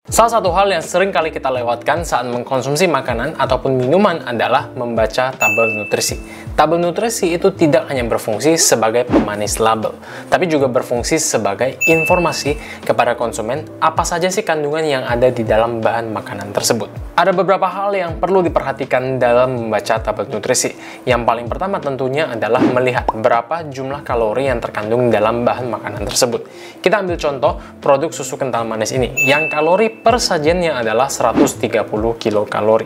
Salah satu hal yang sering kali kita lewatkan saat mengkonsumsi makanan ataupun minuman adalah membaca tabel nutrisi. Tabel nutrisi itu tidak hanya berfungsi sebagai pemanis label, tapi juga berfungsi sebagai informasi kepada konsumen apa saja sih kandungan yang ada di dalam bahan makanan tersebut. Ada beberapa hal yang perlu diperhatikan dalam membaca tabel nutrisi. Yang paling pertama tentunya adalah melihat berapa jumlah kalori yang terkandung dalam bahan makanan tersebut. Kita ambil contoh produk susu kental manis ini, yang kalori per sajiannya adalah 130 kilokalori.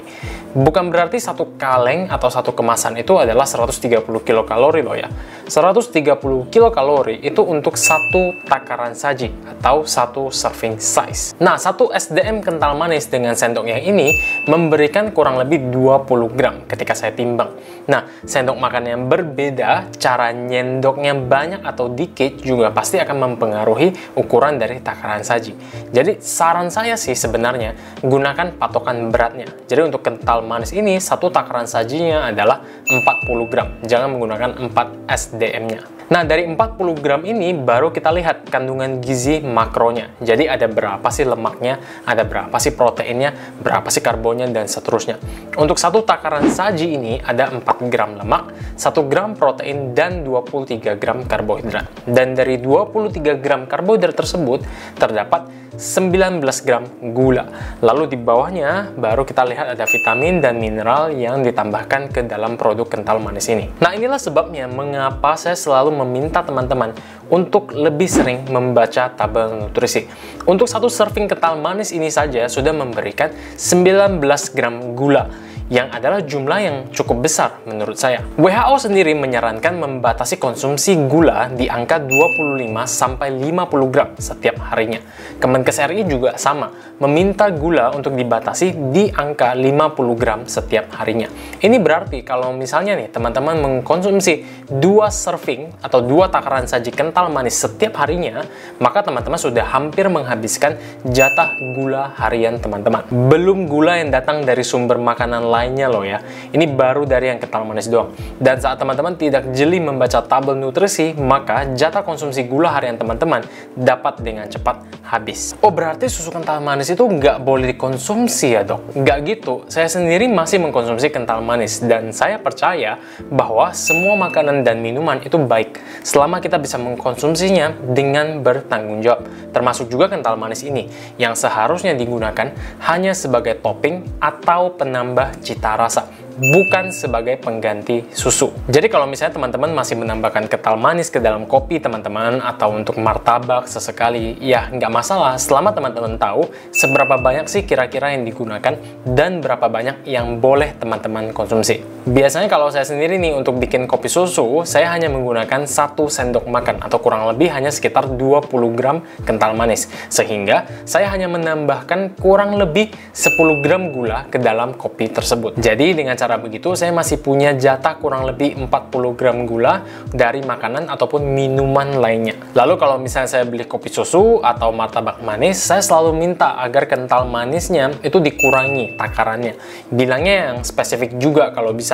Bukan berarti satu kaleng atau satu kemasan itu adalah 130 kilokalori loh ya. 130 kilokalori itu untuk satu takaran saji atau satu serving size. Nah, satu SDM kental manis dengan sendok yang ini memberikan kurang lebih 20 gram ketika saya timbang. Nah, sendok makan yang berbeda, cara nyendoknya banyak atau dikit juga pasti akan mempengaruhi ukuran dari takaran saji. Jadi, saran saya sih sebenarnya gunakan patokan beratnya. Jadi untuk kental manis ini satu takaran sajinya adalah 40 gram. Jangan menggunakan 4 SDM-nya. Nah, dari 40 gram ini baru kita lihat kandungan gizi makronya. Jadi ada berapa sih lemaknya, ada berapa sih proteinnya, berapa sih karbonnya, dan seterusnya. Untuk satu takaran saji ini ada 4 gram lemak, 1 gram protein, dan 23 gram karbohidrat. Dan dari 23 gram karbohidrat tersebut terdapat 19 gram gula. Lalu di bawahnya baru kita lihat ada vitamin dan mineral yang ditambahkan ke dalam produk kental manis ini. Nah, inilah sebabnya mengapa saya selalu meminta teman-teman untuk lebih sering membaca tabel nutrisi. Untuk satu serving kental manis ini saja sudah memberikan 19 gram gula, yang adalah jumlah yang cukup besar menurut saya. WHO sendiri menyarankan membatasi konsumsi gula di angka 25-50 gram setiap harinya. Kemenkes RI juga sama, meminta gula untuk dibatasi di angka 50 gram setiap harinya. Ini berarti kalau misalnya nih teman-teman mengkonsumsi 2 serving atau 2 takaran saji kental manis setiap harinya, maka teman-teman sudah hampir menghabiskan jatah gula harian teman-teman. Belum gula yang datang dari sumber makanan lainnya loh ya. Ini baru dari yang kental manis doang. Dan saat teman-teman tidak jeli membaca tabel nutrisi, maka jatah konsumsi gula harian teman-teman dapat dengan cepat habis. Oh, berarti susu kental manis itu nggak boleh dikonsumsi ya dok? Nggak gitu. Saya sendiri masih mengkonsumsi kental manis dan saya percaya bahwa semua makanan dan minuman itu baik selama kita bisa mengkonsumsinya dengan bertanggung jawab. Termasuk juga kental manis ini yang seharusnya digunakan hanya sebagai topping atau penambah cita rasa, bukan sebagai pengganti susu. Jadi kalau misalnya teman-teman masih menambahkan kental manis ke dalam kopi teman-teman atau untuk martabak sesekali, ya nggak masalah selama teman-teman tahu seberapa banyak sih kira-kira yang digunakan dan berapa banyak yang boleh teman-teman konsumsi. Biasanya kalau saya sendiri nih untuk bikin kopi susu, saya hanya menggunakan 1 sendok makan atau kurang lebih hanya sekitar 20 gram kental manis. Sehingga saya hanya menambahkan kurang lebih 10 gram gula ke dalam kopi tersebut. Jadi dengan cara begitu saya masih punya jatah kurang lebih 40 gram gula dari makanan ataupun minuman lainnya. Lalu kalau misalnya saya beli kopi susu atau martabak manis, saya selalu minta agar kental manisnya itu dikurangi takarannya. Bilangnya yang spesifik juga kalau bisa.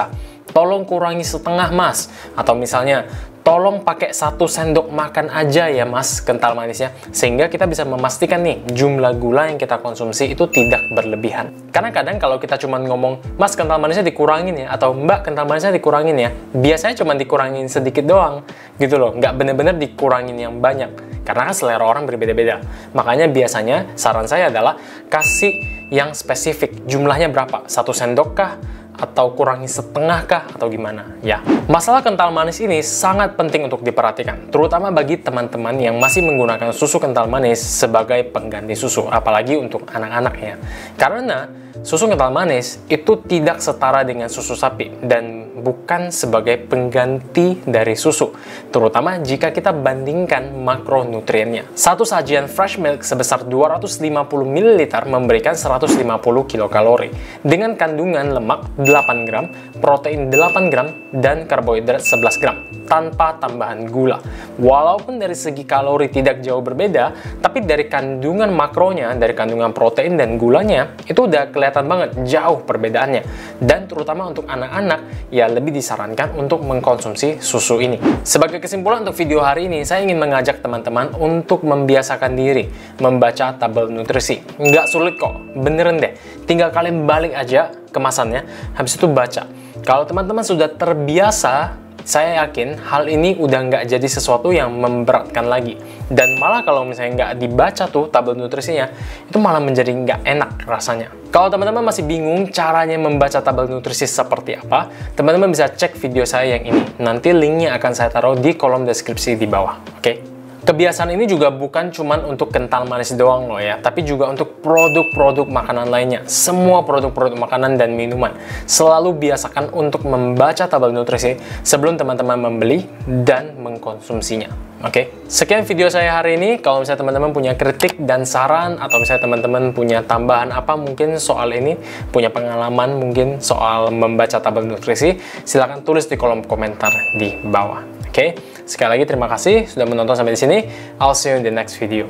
Tolong kurangi setengah mas, atau misalnya tolong pakai 1 sendok makan aja ya mas kental manisnya, sehingga kita bisa memastikan nih jumlah gula yang kita konsumsi itu tidak berlebihan. Karena kadang kalau kita cuma ngomong mas kental manisnya dikurangin ya, atau mbak kental manisnya dikurangin ya, biasanya cuma dikurangin sedikit doang gitu loh, nggak bener-bener dikurangin yang banyak, karena kan selera orang berbeda-beda. Makanya biasanya saran saya adalah kasih yang spesifik, jumlahnya berapa, 1 sendok kah, atau kurangi setengah kah, atau gimana ya. Masalah kental manis ini sangat penting untuk diperhatikan, terutama bagi teman-teman yang masih menggunakan susu kental manis sebagai pengganti susu, apalagi untuk anak-anak ya. Karena susu kental manis itu tidak setara dengan susu sapi dan bukan sebagai pengganti dari susu, terutama jika kita bandingkan makronutriennya. Satu sajian fresh milk sebesar 250 ml memberikan 150 kilokalori dengan kandungan lemak 8 gram, protein 8 gram, dan karbohidrat 11 gram tanpa tambahan gula. Walaupun dari segi kalori tidak jauh berbeda, tapi dari kandungan makronya, dari kandungan protein dan gulanya, itu udah kelihatan banget jauh perbedaannya. Dan terutama untuk anak-anak, ya lebih disarankan untuk mengkonsumsi susu ini. Sebagai kesimpulan untuk video hari ini, saya ingin mengajak teman-teman untuk membiasakan diri membaca tabel nutrisi. Nggak sulit kok, beneran deh. Tinggal kalian balik aja kemasannya, habis itu baca. Kalau teman-teman sudah terbiasa, saya yakin hal ini udah nggak jadi sesuatu yang memberatkan lagi. Dan malah kalau misalnya nggak dibaca tuh tabel nutrisinya, itu malah menjadi nggak enak rasanya. Kalau teman-teman masih bingung caranya membaca tabel nutrisi seperti apa, teman-teman bisa cek video saya yang ini. Nanti linknya akan saya taruh di kolom deskripsi di bawah, oke? Kebiasaan ini juga bukan cuman untuk kental manis doang loh ya, tapi juga untuk produk-produk makanan lainnya. Semua produk-produk makanan dan minuman. Selalu biasakan untuk membaca tabel nutrisi sebelum teman-teman membeli dan mengkonsumsinya. Oke? Sekian video saya hari ini. Kalau misalnya teman-teman punya kritik dan saran, atau misalnya teman-teman punya tambahan apa mungkin soal ini, punya pengalaman mungkin soal membaca tabel nutrisi, silahkan tulis di kolom komentar di bawah. Oke, sekali lagi terima kasih sudah menonton sampai di sini. I'll see you in the next video.